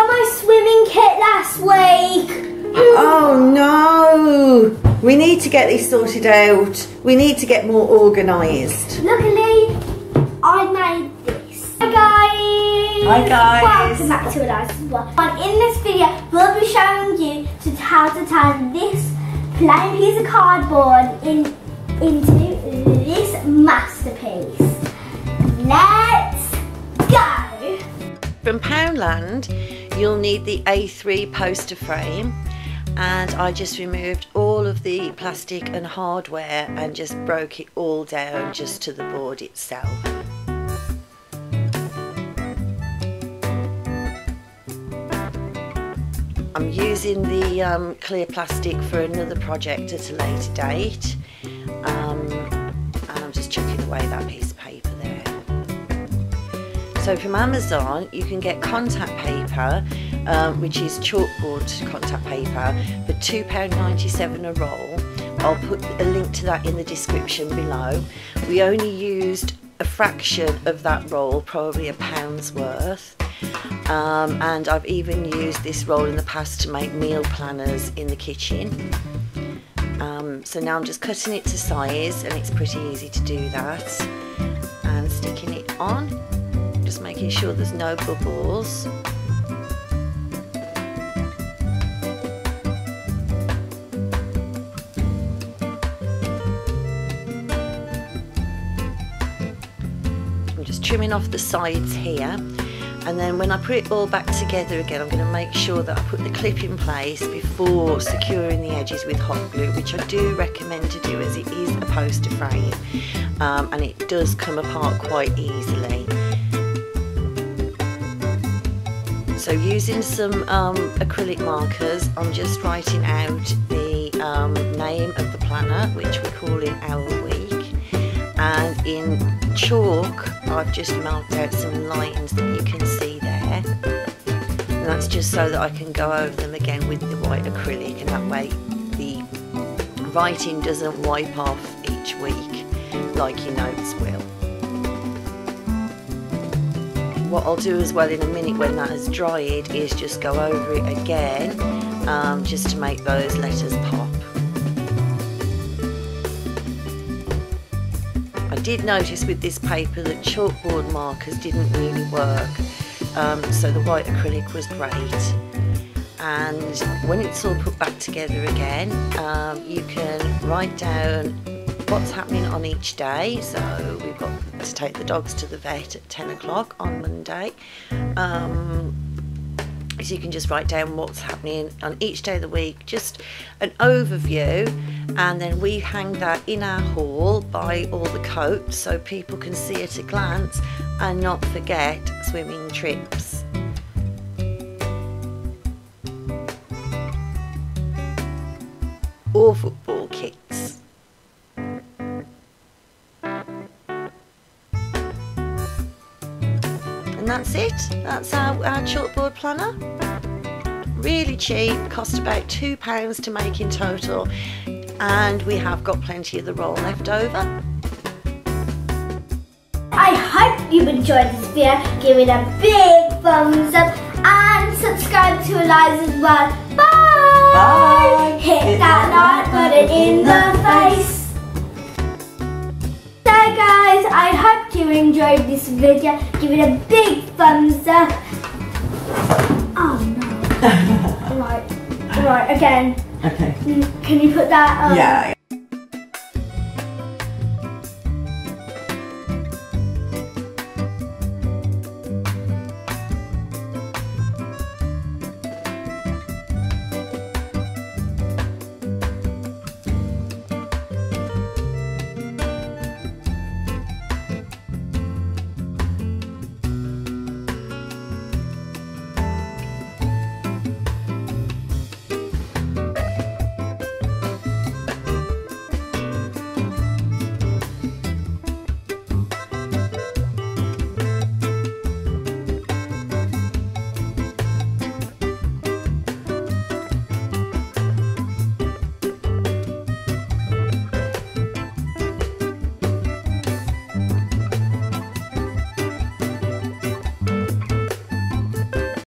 forgot my swimming kit last week. Oh no! We need to get this sorted out. We need to get more organised. Luckily, I made this. Hi guys! Hi guys! Welcome back to a nice vlog. And in this video, we'll be showing you how to turn this plain piece of cardboard into this masterpiece. Let's go! From Poundland, you'll need the A3 poster frame, and I just removed all of the plastic and hardware and just broke it all down just to the board itself. I'm using the clear plastic for another project at a later date, and I'm just chucking away that piece of paper there. So from Amazon you can get contact paper, which is chalkboard contact paper, for £2.97 a roll. I'll put a link to that in the description below. We only used a fraction of that roll, probably £1's worth. And I've even used this roll in the past to make meal planners in the kitchen. So now I'm just cutting it to size, and it's pretty easy to do that, and sticking it on, just making sure there's no bubbles. I'm just trimming off the sides here. And then when I put it all back together again, I'm going to make sure that I put the clip in place before securing the edges with hot glue, which I do recommend to do as it is a poster frame, and it does come apart quite easily. So using some acrylic markers, I'm just writing out the name of the planner, which we're calling Our Week. And in chalk, I've just marked out some lines that you can see there, and that's just so that I can go over them again with the white acrylic, and that way the writing doesn't wipe off each week like your notes will. What I'll do as well in a minute when that has dried is just go over it again, just to make those letters pop. I did notice with this paper that chalkboard markers didn't really work, so the white acrylic was great. And when it's all put back together again, you can write down what's happening on each day. So we've got to take the dogs to the vet at 10 o'clock on Monday. So you can just write down what's happening on each day of the week, just an overview, and then we hang that in our hall by all the coats so people can see at a glance and not forget swimming trips. Or football kits. And that's it. That's our chalkboard planner. Really cheap, cost about £2 to make in total, and we have got plenty of the roll left over. I hope you've enjoyed this video. Give it a big thumbs up and subscribe to Eliza as well. Bye! Bye! Hit that like button in the face. So guys, I hope you enjoyed this video. Give it a big thumbs up. Oh no. Right, again. Okay. Can you put that Yeah.